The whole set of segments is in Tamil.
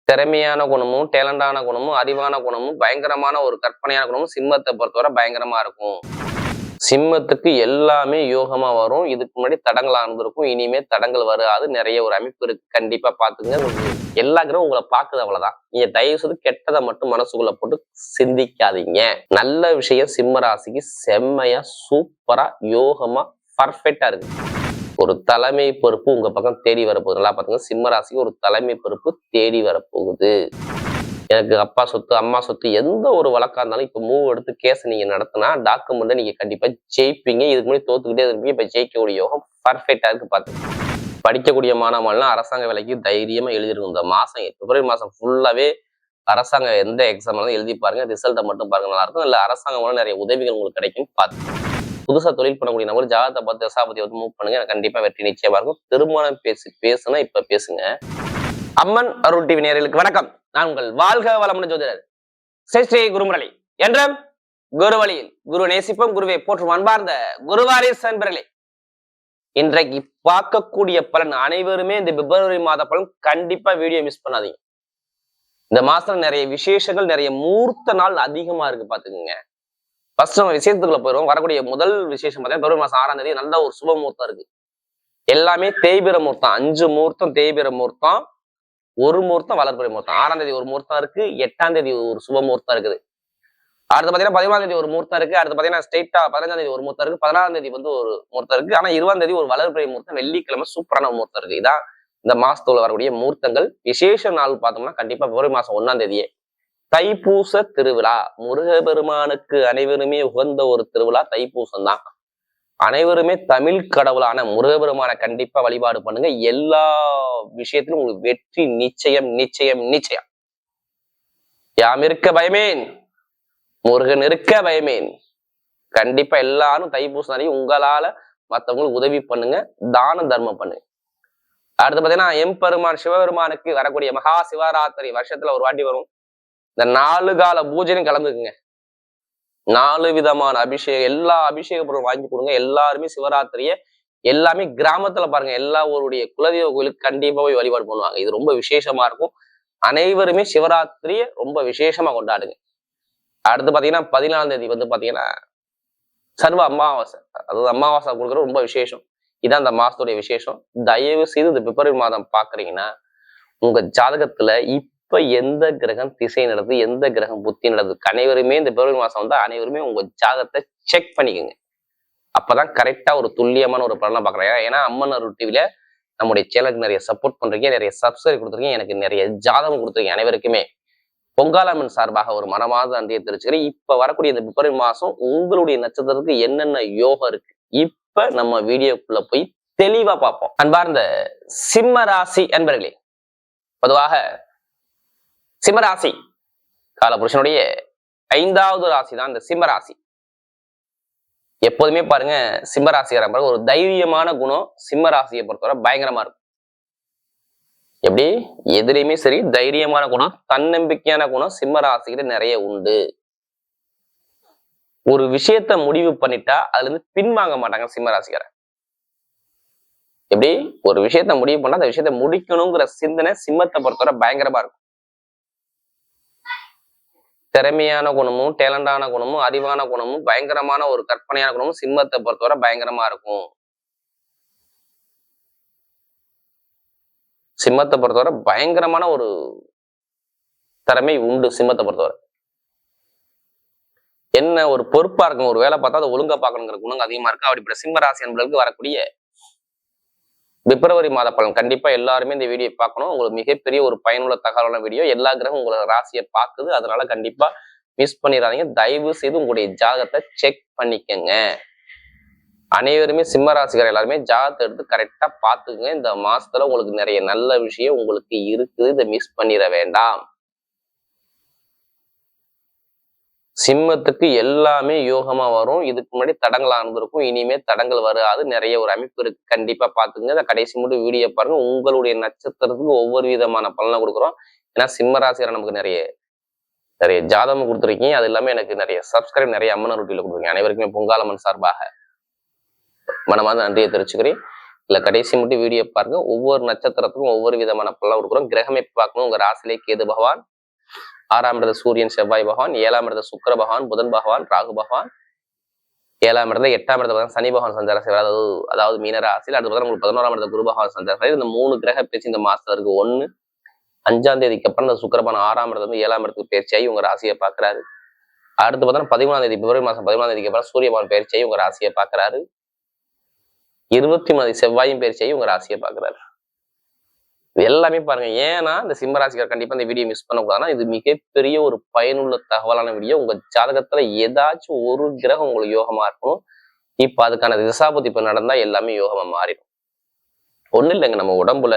திறமையான குணமும், டேலண்டான குணமும், அறிவான குணமும், பயங்கரமான ஒரு கற்பனையான குணமும் சிம்மத்தை பொறுத்தவரை பயங்கரமா இருக்கும். சிம்மத்துக்கு எல்லாமே யோகமா வரும். இதுக்கு முன்னாடி தடங்களா இருந்திருக்கும். இனிமே தடங்கள் வராது. நிறைய ஒரு அமைப்பு இருக்கு. கண்டிப்பா பாத்துங்க. எல்லா கிரகம் உங்களை பாக்குது, அவ்வளவுதான். நீங்க தயவு செய்து கெட்டதை மட்டும் மனசுக்குள்ள போட்டு சிந்திக்காதீங்க. நல்ல விஷயம் சிம்ம ராசிக்கு செம்மையா, சூப்பரா, யோகமா, பர்ஃபெக்டா இருக்கு. ஒரு தலைமை பொறுப்பு உங்க பக்கம் தேடி வரப்போகுது. நல்லா பாத்துங்க. சிம்ம ராசிக்கு ஒரு தலைமை பொறுப்பு தேடி வரப்போகுது. எனக்கு அப்பா சொத்து, அம்மா சொத்து, எந்த ஒரு வழக்கா இருந்தாலும் இப்ப மூவ் எடுத்து கேஸ் நீங்க நடத்தினா டாக்குமெண்ட்டை நீங்க கண்டிப்பா ஜெயிப்பீங்க. இதுக்கு முன்னாடி தோத்துக்கிட்டே இருப்பீங்க. இப்ப ஜெயிக்கக்கூடிய யோகம் பர்ஃபெக்டா இருக்கு. பார்த்து படிக்கக்கூடிய மாணவர்கள்லாம் அரசாங்க வேலைக்கு தைரியமா எழுதிருக்கும். இந்த மாசம் பிப்ரவரி மாசம் ஃபுல்லாவே அரசாங்க எந்த எக்ஸாம் எழுதி பாருங்க. ரிசல்ட்டை மட்டும் பாருங்க, நல்லா இருக்கும். இல்ல அரசாங்கம் மூலம் நிறைய உதவிகள் உங்களுக்கு கிடைக்கும். பார்த்து புதுசா தொழில் பண்ணக்கூடிய நபர் ஜாதகத்தை பார்த்து தசாபதி வந்து மூவ் பண்ணுங்க. எனக்கு கண்டிப்பா வெற்றி நிச்சயமா இருக்கும். திருமணம் பேசுனா இப்ப பேசுங்க. அம்மன் அருள் டிவி நேயர்களுக்கு வணக்கம். நான் உங்கள் வாழ்க வளமுடன் ஜோதிடர் ஸ்ரீ குருமுரளி என்றும் குரு வழியில் குரு நேசிப்போம், குருவை போற்றும் அன்பார்ந்த குருவாரிஸ் அன்பர்களே, இன்றைக்கு பார்க்கக்கூடிய பலன் அனைவருமே இந்த பிப்ரவரி மாத பலன் கண்டிப்பா வீடியோ மிஸ் பண்ணாதீங்க. இந்த மாசத்துல நிறைய விசேஷங்கள், நிறைய மூர்த்த நாள் அதிகமா இருக்கு. பாத்துக்கோங்க. ஃபர்ஸ்ட் நம்ம விஷயத்துக்குள்ள போயிடும். வரக்கூடிய முதல் விசேஷம் பார்த்தீங்கன்னா பிப்ரவரி மாசம் 6ஆம் தேதி நல்ல ஒரு சுப முகூர்த்தம் இருக்கு. எல்லாமே தேய்பிர முகூர்த்தம். 5 முகூர்த்தம் தேய்பிர முகூர்த்தம், ஒரு முகூர்த்தம் வளர்பிறை முகூர்த்தம். 6ஆம் தேதி ஒரு முகூர்த்தம் இருக்கு, 8ஆம் தேதி ஒரு சுப முகூர்த்தம் இருக்குது. அடுத்து பாத்தீங்கன்னா 11ஆம் தேதி ஒரு முகூர்த்தம் இருக்கு. அடுத்து பாத்தீங்கன்னா ஸ்ட்ரெயிட்டா 15ஆம் தேதி ஒரு முகூர்த்தம் இருக்கு. 16ஆம் தேதி வந்து ஒரு முகூர்த்தம் இருக்கு. ஆனா 20ஆம் தேதி ஒரு வளர்பிறை முகூர்த்தம், வெள்ளிக்கிழமை சூப்பரான முகூர்த்தம் இருக்கு. இதான் இந்த மாசத்துல வரக்கூடிய முகூர்த்தங்கள். விசேஷ நாள் பார்த்தோம்னா கண்டிப்பா பிப்ரவரி மாசம் 1ஆம் தேதியே தைப்பூச திருவிழா. முருகபெருமானுக்கு அனைவருமே உகந்த ஒரு திருவிழா தைப்பூசம் தான். அனைவருமே தமிழ் கடவுளான முருகபெருமான கண்டிப்பா வழிபாடு பண்ணுங்க. எல்லா விஷயத்திலும் உங்களுக்கு வெற்றி நிச்சயம் நிச்சயம் நிச்சயம். யாம் இருக்க பயமேன், முருகன் இருக்க பயமேன். கண்டிப்பா எல்லாரும் தைப்பூசம் உங்களால மற்றவங்களுக்கு உதவி பண்ணுங்க, தான தர்மம் பண்ணுங்க. அடுத்து பாத்தீங்கன்னா எம்பெருமான் சிவபெருமானுக்கு வரக்கூடிய மகா சிவராத்திரி வருஷத்துல ஒரு வாட்டி வரும். இந்த 4 கால பூஜையும் கலந்துக்குங்க. 4 விதமான அபிஷேகம், எல்லா அபிஷேக பொருளும் வாங்கி கொடுங்க. எல்லாருமே சிவராத்திரிய எல்லாமே கிராமத்துல பாருங்க, எல்லா ஊருடைய குலதெய்வ கோயிலுக்கு கண்டிப்பா போய் வழிபாடு பண்ணுவாங்க. இது ரொம்ப விசேஷமா இருக்கும். அனைவருமே சிவராத்திரிய ரொம்ப விசேஷமா கொண்டாடுங்க. அடுத்து பாத்தீங்கன்னா 14ஆம் தேதி வந்து பாத்தீங்கன்னா சர்வ அமாவாசை. அதாவது அமாவாசை கொடுக்குறது ரொம்ப விசேஷம். இதான் இந்த மாசத்துடைய விசேஷம். தயவு செய்து இந்த பிப்ரவரி மாதம் பாக்குறீங்கன்னா உங்க ஜாதகத்துல இப்ப எந்த கிரகம் திசை நடக்குது, எந்த கிரகம் புத்தி நடக்குது, அனைவருமே இந்த பிப்ரவரி மாசம் வந்து அனைவருமே உங்க ஜாதகத்தை செக் பண்ணிக்கோங்க. அப்பதான் கரெக்டா ஒரு துல்லியமான ஒரு பலனை பாக்குறேன். ஏன்னா அம்மன் அருள் டிவில நம்முடைய சேனலுக்கு நிறைய சப்போர்ட் பண்றீங்க, நிறைய சப்ஸ்கிரைப் கொடுத்துருக்கீங்க, எனக்கு நிறைய ஜாதகம் கொடுத்துருக்கீங்க. அனைவருக்குமே பொங்காலம்மன் சார்பாக ஒரு மனமாத நன்றியை தெரிவிச்சுக்கிறேன். இப்ப வரக்கூடிய இந்த பிப்ரவரி மாசம் உங்களுடைய நட்சத்திரத்துக்கு என்னென்ன யோகம் இருக்கு, இப்ப நம்ம வீடியோக்குள்ள போய் தெளிவா பார்ப்போம். அன்பார்ந்த சிம்ம ராசி அன்பர்களே, பொதுவாக சிம்மராசி காலபுருஷனுடைய 5வது ராசி தான் இந்த சிம்மராசி. எப்போதுமே பாருங்க, சிம்மராசிக்கார ஒரு தைரியமான குணம் சிம்மராசியை பொறுத்தவரை பயங்கரமா இருக்கும். எப்படி எதிரையுமே சரி, தைரியமான குணம், தன்னம்பிக்கையான குணம் சிம்மராசிக்கிட்ட நிறைய உண்டு. ஒரு விஷயத்த முடிவு பண்ணிட்டா அதுல இருந்து பின்வாங்க மாட்டாங்க சிம்மராசிக்கார. எப்படி ஒரு விஷயத்த முடிவு பண்ணா அந்த விஷயத்த முடிக்கணுங்கிற சிந்தனை சிம்மத்தை பொறுத்தவரை பயங்கரமா இருக்கும். திறமையான குணமும், டேலண்டான குணமும், அறிவான குணமும், பயங்கரமான ஒரு கற்பனையான குணமும் சிம்மத்தை பொறுத்தவரை பயங்கரமா இருக்கும். சிம்மத்தை பொறுத்தவரை பயங்கரமான ஒரு திறமை உண்டு. சிம்மத்தை பொறுத்தவரை என்ன ஒரு பொறுப்பா இருக்கும், ஒரு வேலை பார்த்தா அதை ஒழுங்கா பார்க்கணுங்கிற குணம் அதிகமா இருக்கு. அப்படிப்பட்ட சிம்மராசி என்பவர்களுக்கு வரக்கூடிய பிப்ரவரி மாத பலன் கண்டிப்பா எல்லாருமே இந்த வீடியோ பார்க்கணும். உங்களுக்கு மிகப்பெரிய ஒரு பயனுள்ள தகவலான வீடியோ. எல்லா கிரகம் உங்களோட ராசியை பார்க்குது, அதனால கண்டிப்பா மிஸ் பண்ணிடாதீங்க. தயவு செய்து உங்களுடைய ஜாதகத்தை செக் பண்ணிக்கங்க. அனைவருமே சிம்ம ராசிக்காரர் எல்லாருமே ஜாதகத்தை எடுத்து கரெக்டா பார்த்துக்குங்க. இந்த மாசத்துல உங்களுக்கு நிறைய நல்ல விஷயம் உங்களுக்கு இருக்குது, இதை மிஸ் பண்ணிட வேண்டாம். சிம்மத்துக்கு எல்லாமே யோகமா வரும். இதுக்கு முன்னாடி தடங்களா இருந்திருக்கும், இனிமே தடங்கள் வராது. நிறைய ஒரு அமைப்பு இருக்கு. கண்டிப்பா பாத்துங்க. இந்த கடைசி மட்டும் வீடியோ பாருங்க. உங்களுடைய நட்சத்திரத்துக்கு ஒவ்வொரு விதமான பலனை கொடுக்குறோம். ஏன்னா சிம்ம ராசியார நமக்கு நிறைய ஜாதகம் கொடுத்துருக்கீங்க. அது இல்லாம எனக்கு நிறைய சப்ஸ்கிரைப், நிறைய அம்மன் ரொட்டியில கொடுத்துருக்கீங்க. அனைவருக்குமே பொங்காலம்மன் சார்பாக மனமார்ந்த நன்றியை தெரிவிச்சுக்கிறேன். இல்ல கடைசி மட்டும் வீடியோ பாருங்க. ஒவ்வொரு நட்சத்திரத்துக்கும் ஒவ்வொரு விதமான பலன் கொடுக்குறோம். கிரகமைப்பு பார்க்கணும். உங்க ராசிலே கேது பகவான், 6ஆம் இடத்துல சூரியன் செவ்வாய் பகவான், 7ஆம் இடத்துல சுக்கிர பகவான், புதன் பகவான், ராகு பகவான், 7ஆம் இடத்துல 8ஆம் இடத்துல சனி பகவான் சஞ்சாரம் செய்வார். அதாவது மீன ராசியில். அடுத்து பார்த்தா உங்களுக்கு 11ஆம் இடத்துல குரு பகவான் சஞ்சாரம் செய்வார். இந்த 3 கிரக பேச்சு இந்த மாசத்துல இருக்கு. 1 5ஆம் தேதிக்கு அப்புறம் இந்த சுக்கிரபகவான் 6ஆம் இடத்துல இருந்து 7ஆம் இடத்துக்கு பயிற்சியாகி உங்க ராசியை பாக்குறாரு. அடுத்து பார்த்தா 13ஆம் தேதி பிப்ரவரி மாசம் 13ஆம் தேதிக்கு அப்புறம் சூரிய பகவான் பயிற்சியாகி உங்க ராசியை பாக்குறாரு. 23ஆம் தேதி செவ்வாயும் பயிற்சியாகி உங்க ராசியை பாக்குறாரு. எல்லாமே பாருங்க. ஏன்னா இந்த சிம்ம ராசிக்காரர் கண்டிப்பா இந்த வீடியோ மிஸ் பண்ணக்கூடாதுன்னா இது மிகப்பெரிய ஒரு பயனுள்ள தகவலான வீடியோ. உங்க ஜாதகத்துல ஏதாச்சும் ஒரு கிரகம் உங்களுக்கு யோகமா இருக்கணும். இப்ப அதுக்கான திசாபுத்தி இப்ப நடந்தா எல்லாமே யோகமா மாறிடும். ஒண்ணு இல்லைங்க, நம்ம உடம்புல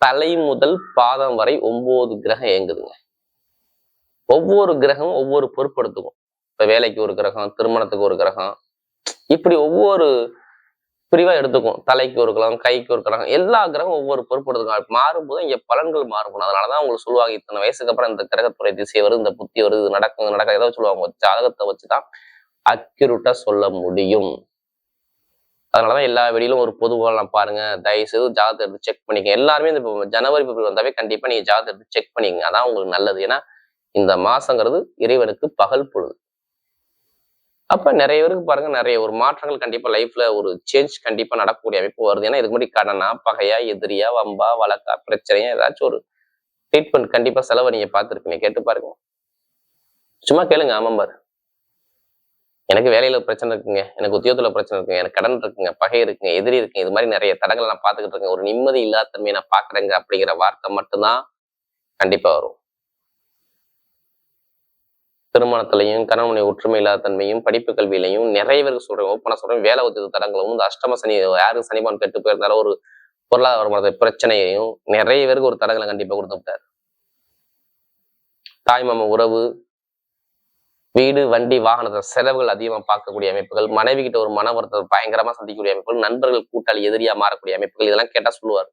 தலை முதல் பாதம் வரை 9 கிரகம் இயங்குதுங்க. ஒவ்வொரு கிரகமும் ஒவ்வொரு பொறுப்படுத்துக்கும். இப்ப வேலைக்கு ஒரு கிரகம், திருமணத்துக்கு ஒரு கிரகம், இப்படி ஒவ்வொரு பிரிவா எடுத்துக்கும். தலைக்கு ஒரு கிரகம், கைக்கு ஒரு கிரகம், எல்லா கிரகம் ஒவ்வொரு பொறுப்படுத்துக்கும். மாறும்போது இங்க பலன்கள் மாறுபடும். அதனாலதான் உங்களுக்கு சொல்லுவாங்க இத்தனை வயசுக்கு அப்புறம் இந்த கிரகத்துறை திசை வருது, இந்த புத்தி வருது, இது நடக்க ஏதாவது சொல்லுவாங்க. ஜாதகத்தை வச்சுதான் அக்யூரேட்டா சொல்ல முடியும். அதனாலதான் எல்லா வெளியிலும் ஒரு பொதுவாக பாருங்க. தயவு செய்து ஜாதகத்தை எடுத்து செக் பண்ணிக்கங்க. எல்லாருமே இந்த ஜனவரி பிப்ரவரி வந்தாவே கண்டிப்பா நீங்க ஜாதகத்தை எடுத்து செக் பண்ணிக்கங்க. அதான் உங்களுக்கு நல்லது. ஏன்னா இந்த மாசங்கிறது இறைவனுக்கு பகல் பொழுது. அப்ப நிறைய பேருக்கு பாருங்க, நிறைய ஒரு மாற்றங்கள் கண்டிப்பா லைஃப்ல ஒரு சேஞ்ச் கண்டிப்பா நடக்கக்கூடிய அமைப்பு வருது. ஏன்னா இதுக்கு முன்னாடி கடனா, பகையா, எதிரியா, வம்பா, வழக்கா, பிரச்சனையா, ஏதாச்சும் ஒரு ட்ரீட்மெண்ட் கண்டிப்பா செலவை நீங்க பார்த்துருப்பீங்க. கேட்டு பாருங்க, சும்மா கேளுங்க. ஆமாம் பாரு, எனக்கு வேலையில பிரச்சனை இருக்குங்க, எனக்கு உத்தியோகத்துல பிரச்சனை இருக்குங்க, எனக்கு கடன் இருக்குங்க, பகை இருக்குங்க, எதிரி இருக்குங்க, இது மாதிரி நிறைய தடங்களை நான் பார்த்துக்கிட்டு இருக்கேன், ஒரு நிம்மதி இல்லாத தன்மையை நான் பாக்குறேங்க அப்படிங்கிற வார்த்தை மட்டும்தான் கண்டிப்பா வரும். திருமணத்திலையும் கணவனை ஒற்றுமை இல்லாத தன்மையும், படிப்பு கல்வியிலையும் நிறைய பேருக்கு சொல்றேன், ஓப்பனா சொல்றேன், வேலை உத்தியோக தடங்களும், இந்த அஷ்டம சனி யாருக்கு சனிபான் கெட்டு போயிருந்தாலும் ஒரு பொருளாதார வருமானத்தை பிரச்சனையையும் நிறைய பேருக்கு ஒரு தடங்களை கண்டிப்பா கொடுத்து விட்டாரு. தாய்மாம உறவு, வீடு, வண்டி, வாகனத்தை செலவுகள் அதிகமா பார்க்கக்கூடிய அமைப்புகள், மனைவி கிட்ட ஒரு மன வருத்தத்தை பயங்கரமா சந்திக்கக்கூடிய அமைப்புகள், நண்பர்கள் கூட்டாளி எதிரியா மாறக்கூடிய அமைப்புகள், இதெல்லாம் கேட்டா சொல்லுவார்.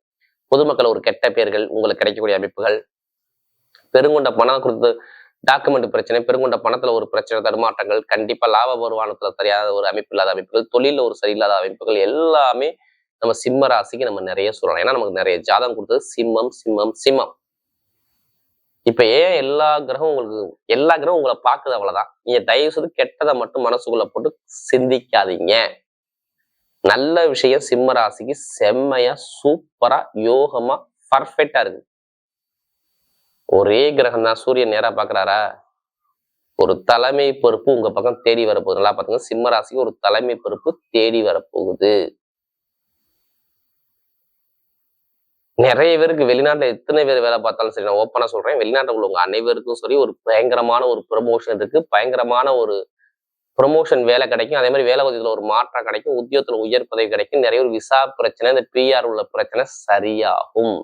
பொதுமக்கள் ஒரு கெட்ட பேர்கள் உங்களுக்கு கிடைக்கக்கூடிய அமைப்புகள், பெருங்கொண்ட பணம் கொடுத்து டாக்குமெண்ட் பிரச்சனை, பெருங்கொண்ட பணத்துல ஒரு பிரச்சனை, தடுமாற்றங்கள், கண்டிப்பா லாப வருமானத்துல சரியாத ஒரு அமைப்பு இல்லாத அமைப்புகள், தொழில ஒரு சரியில்லாத அமைப்புகள், எல்லாமே நம்ம சிம்ம ராசிக்கு நம்ம நிறைய சொல்லலாம். ஏன்னா நமக்கு நிறைய ஜாதகம் கொடுத்தது சிம்மம் சிம்மம் சிம்மம். இப்ப ஏன் எல்லா கிரகம் உங்களை பாக்குது, அவ்வளவுதான். நீங்க தயவு செய்து கெட்டதை மட்டும் மனசுக்குள்ள போட்டு சிந்திக்காதீங்க. நல்ல விஷயம் சிம்ம ராசிக்கு செம்மையா, சூப்பரா, யோகமா, பர்ஃபெக்டா இருக்கு. ஒரே கிரகம் தான், சூரியன் நேரா பாக்குறாரா, ஒரு தலைமை பொறுப்பு உங்க பக்கம் தேடி வரப்போகுது. நல்லா பாத்துங்க, சிம்ம ராசிக்கு ஒரு தலைமை பொறுப்பு தேடி வரப்போகுது. நிறைய பேருக்கு வெளிநாட்டுல எத்தனை பேர் வேலை பார்த்தாலும் சரி, நான் ஓப்பனா சொல்றேன், வெளிநாட்டுல உள்ளவங்க அனைவருக்கும் சரி ஒரு பயங்கரமான ஒரு ப்ரமோஷன் இருக்கு, பயங்கரமான ஒரு ப்ரொமோஷன் வேலை கிடைக்கும். அதே மாதிரி வேலை உதவியில ஒரு மாற்றம் கிடைக்கும், உத்தியோகத்துல உயர் பதவி கிடைக்கும். நிறைய ஒரு விசா பிரச்சனை, இந்த பிஆர் உள்ள பிரச்சனை சரியாகும்.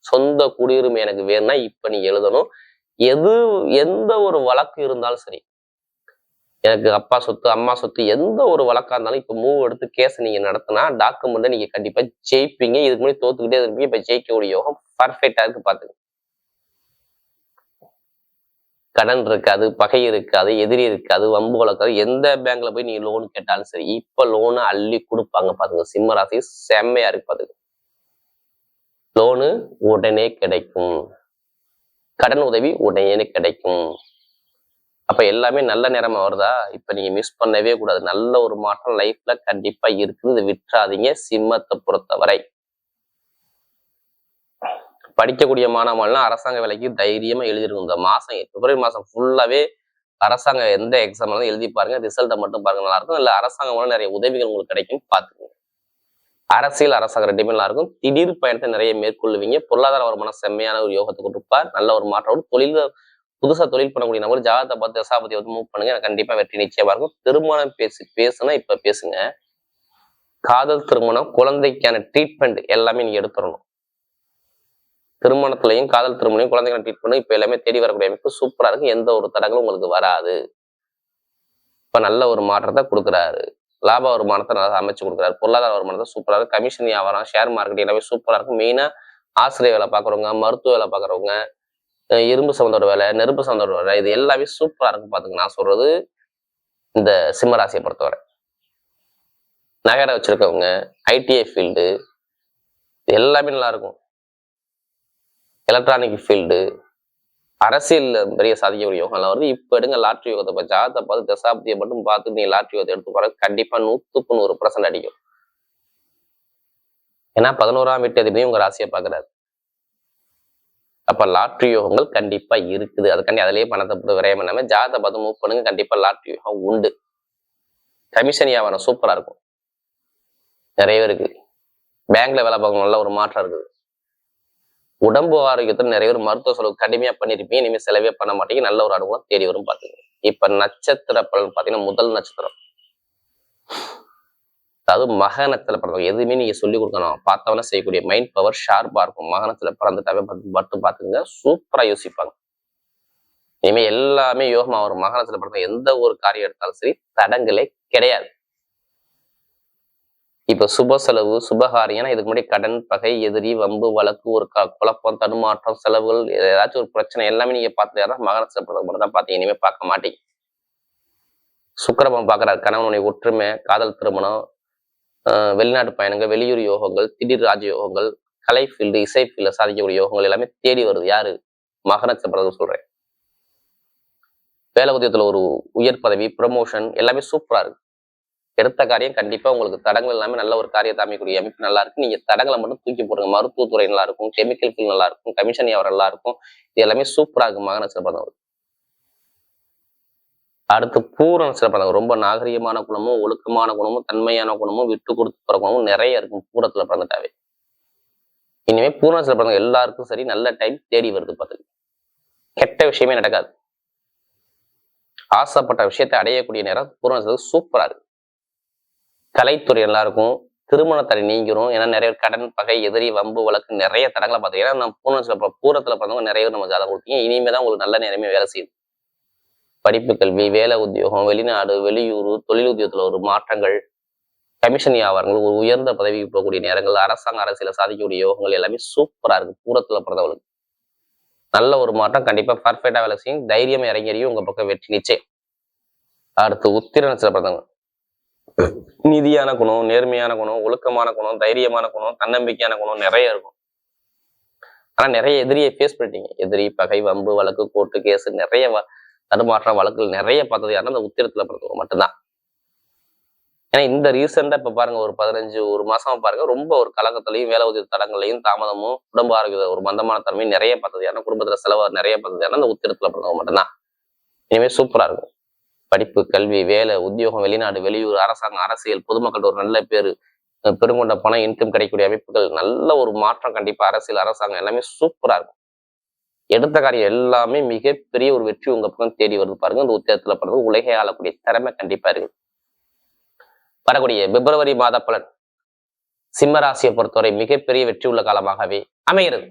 சொந்த குடியுரிமை எனக்கு வேணும்னா இப்ப நீ எழுதணும். எந்த ஒரு வழக்கு இருந்தாலும் சரி, எனக்கு அப்பா சொத்து, அம்மா சொத்து, எந்த ஒரு வழக்கா இருந்தாலும் இப்ப மூவ் எடுத்து கேஸ் நீங்க நடத்தினா டாக்குமெண்ட்டை நீங்க கண்டிப்பா ஜெயிப்பீங்க. இதுக்கு முன்னாடி தோத்துக்கிட்டே இருப்பீங்க, இப்ப ஜெயிக்கக்கூடிய யோகம் பர்ஃபெக்டா இருக்கு. பாத்துங்க, கடன் இருக்காது, பகை இருக்காது, எதிரி இருக்காது, வம்பு வளர்க்காது. எந்த பேங்க்ல போய் நீங்க லோன் கேட்டாலும் சரி, இப்ப லோனு அள்ளி கொடுப்பாங்க. பாத்துங்க, சிம்ம ராசி செம்மையா இருக்கு. பாத்துங்க, லோனு உடனே கிடைக்கும், கடன் உதவி உடனே கிடைக்கும். அப்ப எல்லாமே நல்ல நேரமா வருதா, இப்ப நீங்க மிஸ் பண்ணவே கூடாது. நல்ல ஒரு மாற்றம் லைஃப்ல கண்டிப்பா இருக்குது, இதை விட்டுறாதீங்க. சிம்மத்தை பொறுத்தவரை படிக்கக்கூடிய மாணவர்கள்லாம் அரசாங்க வேலைக்கு தைரியமா எழுதிருக்கும். இந்த மாசம் பிப்ரவரி மாசம் ஃபுல்லாவே அரசாங்க எந்த எக்ஸாம் எழுதி பாருங்க, ரிசல்ட்டை மட்டும் பாருங்க, நல்லா இருக்கும். இல்ல அரசாங்கம் மூலம் நிறைய உதவிகள் உங்களுக்கு கிடைக்கும், பாத்துக்கோங்க. அரசியல், அரசாங்கம் ரெண்டுமே நல்லா இருக்கும். திடீர் பயணத்தை நிறைய மேற்கொள்ளுவீங்க. பொருளாதார வருமானம் செம்மையான ஒரு யோகத்தை கொடுப்பார். நல்ல ஒரு மாற்றம். தொழில புதுசா தொழில் பண்ணக்கூடிய நபர் ஜாதகத்தை பார்த்து தசாபதியை வந்து மூவ் பண்ணுங்க, எனக்கு கண்டிப்பா வெற்றி நிச்சயமா இருக்கும். திருமணம் பேசுனா இப்ப பேசுங்க. காதல் திருமணம், குழந்தைக்கான ட்ரீட்மெண்ட் எல்லாமே நீங்க எடுத்துடணும். திருமணத்திலையும் காதல் திருமணம், குழந்தைக்கான ட்ரீட்மெண்ட் இப்ப எல்லாமே தேடி வரக்கூடிய அமைப்பு சூப்பரா இருக்கு. எந்த ஒரு தடங்களும் உங்களுக்கு வராது. இப்ப நல்ல ஒரு மாற்றத்தை கொடுக்குறாரு. லாப வருமானத்தை நல்லா அமைச்சு கொடுக்குறாரு. பொருளாதார வருமானத்தை சூப்பரா இருக்கு. கமிஷன் வியாபாரம், ஷேர் மார்க்கெட் எல்லாமே சூப்பரா இருக்கும். மெயினா ஆசிரியர் வேலை பாக்குறவங்க, மருத்துவ வேலை பாக்குறவங்க, இரும்பு சம்பந்தோட வேலை, நெருப்பு சம்பந்தோட வேலை, இது எல்லாமே சூப்பரா இருக்கு. பாத்துங்க, நான் சொல்றது இந்த சிம்மராசியை பொறுத்தவரை. நகரை வச்சிருக்கவங்க, ஐடிஐ ஃபீல்டு எல்லாமே நல்லா இருக்கும். எலக்ட்ரானிக் ஃபீல்டு, அரசியல் பெரிய சாதிக்கக்கூடிய யோகம் எல்லாம் வருது. இப்ப எடுங்க லாட்ரி யோகத்தை ஜாதகத்தை பார்த்து தசாப்தியை மட்டும் பார்த்து நீ லாட்ரி யோகத்தை எடுத்து போற கண்டிப்பா 100% அடிக்கும். ஏன்னா 11ஆம் வீட்டு அதிபதியும் உங்க ராசியை பாக்குறாரு. அப்ப லாட்ரி யோகங்கள் கண்டிப்பா இருக்குது. அதுக்காண்டி அதிலேயே பணத்தை போட்டு விரயம் பண்ணாம ஜாதகத்தை பார்த்து மூவ் பண்ணுங்க. கண்டிப்பா லாட்ரி யோகம் உண்டு. கமிஷன் வியாபாரம் சூப்பரா இருக்கும். நிறைய பேருக்கு பேங்க்ல வேலை பார்க்கணும், நல்ல ஒரு மாற்றம் இருக்குது. உடம்பு ஆரோக்கியத்துல நிறைய பேர் மருத்துவ செலவு கடுமையா பண்ணிருப்பீங்க. இனிமேல் செலவே பண்ண மாட்டீங்க. நல்ல ஒரு அனுபவம் தேடி வரும் பாத்துங்க. இப்ப நட்சத்திர பலன் பாத்தீங்கன்னா முதல் நட்சத்திரம், அதாவது மகனத்துல பிறந்தவங்க. எதுவுமே நீங்க சொல்லி கொடுக்கணும், பார்த்தவன செய்யக்கூடிய மைண்ட் பவர் ஷார்ப்பா இருக்கும். மகனத்துல பிறந்துட்டாவே மட்டும் பாத்துங்க, சூப்பரா யோசிப்பாங்க. இனிமே எல்லாமே யோகமா வரும். மகனத்துல பிறந்த எந்த ஒரு காரியம் எடுத்தாலும் சரி தடங்களே கிடையாது. இப்ப சுப செலவு சுபகாரியம், இதுக்கு முன்னாடி கடன், பகை, எதிரி, வம்பு, வழக்கு, ஒரு குழப்பம், தடுமாற்றம், செலவுகள், ஏதாச்சும் ஒரு பிரச்சனை எல்லாமே நீங்க பார்த்துட்டா மகனத்துல பிறந்த மட்டும் தான் பாத்தீங்க. இனிமே பார்க்க மாட்டீங்க. சுக்கிரபம் பாக்குறாரு. கணவனுடைய ஒற்றுமை, காதல் திருமணம், வெளிநாட்டு பயணங்கள், வெளியூர் யோகங்கள், திடீர் ராஜ யோகங்கள், கலை ஃபீல்டு, இசை ஃபீல்டு சாதிக்கக்கூடிய யோகங்கள் எல்லாமே தேடி வருது. யாரு? மகனத்துல பிறகு சொல்றேன். வேலை உத்தியத்துல ஒரு உயர் பதவி, ப்ரமோஷன் எல்லாமே சூப்பரா இருக்கு. எடுத்த காரியம் கண்டிப்பா உங்களுக்கு தடங்கள் எல்லாமே நல்ல ஒரு காரியத்தை அமைக்கக்கூடிய அமைப்பு நல்லா இருக்கு. நீங்க தடங்களை மட்டும் தூக்கி போடுங்க. மருத்துவத்துறை நல்லா இருக்கும், கெமிக்கல் ஃபீல்ட் நல்லா இருக்கும், கமிஷன் வியாபாரம் நல்லா இருக்கும். இது எல்லாமே சூப்பரா இருக்கு மகனத்துல பிறந்தவங்க. அடுத்து பூரண சிறப்பாக ரொம்ப நாகரிகமான குணமும், ஒழுக்கமான குணமும், தன்மையான குணமும், விட்டு கொடுத்து போற குணமும் நிறைய இருக்கும் பூரத்துல பிறந்துட்டாவே. இனிமே பூரண சிறப்பாக எல்லாருக்கும் சரி நல்ல டைம் தேடி வருது. பார்த்துக்கு கெட்ட விஷயமே நடக்காது. ஆசைப்பட்ட விஷயத்தை அடையக்கூடிய நேரம் பூரண சூப்பரா இருக்கு. கலைத்துறை நல்லா இருக்கும். திருமண தடை நீங்கிரும். ஏன்னா நிறைய கடன், பகை, எதிரி, வம்பு, வழக்கு நிறைய தடங்களை பார்த்தீங்க. ஏன்னா நம்ம பூரத்துல பிறந்தவங்க நிறைய பேர் நம்ம ஜாதகம் கொடுத்தீங்க. இனிமே தான் உங்களுக்கு நல்ல நேரமே வேலை செய்யுது. படிப்பு, கல்வி, வேலை உத்தியோகம், வெளிநாடு, வெளியூர், தொழில் உத்தியோகத்துல ஒரு மாற்றங்கள், கமிஷன் வியாபாரங்கள், ஒரு உயர்ந்த பதவிக்கு போகக்கூடிய நேரங்கள், அரசாங்க அரசியல சாதிக்கக்கூடிய யோகங்கள் எல்லாமே சூப்பரா இருக்கு. பூரத்துல பிறந்தவங்களுக்கு நல்ல ஒரு மாற்றம் கண்டிப்பா பர்ஃபெக்டா வேலை செய்யும். தைரியம் இறங்கியும் உங்க பக்கம் வெற்றி நிச்சயம். அடுத்து உத்திரத்துல பிறந்தவங்க நீதியான குணம், நேர்மையான குணம், ஒழுக்கமான குணம், தைரியமான குணம், தன்னம்பிக்கையான குணம் நிறைய இருக்கும். ஆனா நிறைய எதிரியை ஃபேஸ் பண்ணிட்டீங்க. எதிரி, பகை, வம்பு, வழக்கு, கோர்ட்டு, கேஸ் நிறைய தடுமாற்றம் வழக்குகள் நிறைய பார்த்தது யாருன்னா அந்த உத்திரத்துல பிறந்தவங்க மட்டும்தான். ஏன்னா இந்த ரீசெண்டா இப்ப பாருங்க ஒரு 15 மாசமா பாருங்க ரொம்ப ஒரு கலக்கத்திலையும் வேலை உதவி தடங்களையும் தாமதமும் உடம்பு ஆரோக்கிய ஒரு மந்தமான தன்மையும் நிறைய பார்த்தது யாருன்னா குடும்பத்துல செலவு நிறைய பார்த்தது யாருன்னா அந்த உத்திரத்துல பிறந்தவங்க மட்டும்தான். இனிமே சூப்பரா இருக்கும். படிப்பு, கல்வி, வேலை, உத்தியோகம், வெளிநாடு, வெளியூர், அரசாங்கம், அரசியல், பொதுமக்கள் ஒரு நல்ல பேரு, பெருங்கொண்ட பணம், இன்கம் கிடைக்கக்கூடிய அமைப்புகள், நல்ல ஒரு மாற்றம் கண்டிப்பா அரசியல், அரசாங்கம் எல்லாமே சூப்பரா இருக்கும். எடுத்த காரியம் எல்லாமே மிகப்பெரிய ஒரு வெற்றி உங்க பக்கம் தேடி வருது பாருங்க. இந்த உத்தியோகத்துல பிறகு உலகை ஆளக்கூடிய திறமை கண்டிப்பா இருக்கு. வரக்கூடிய பிப்ரவரி மாத பலன் சிம்ம ராசியை பொறுத்தவரை மிகப்பெரிய வெற்றி உள்ள காலமாகவே அமைகிறது.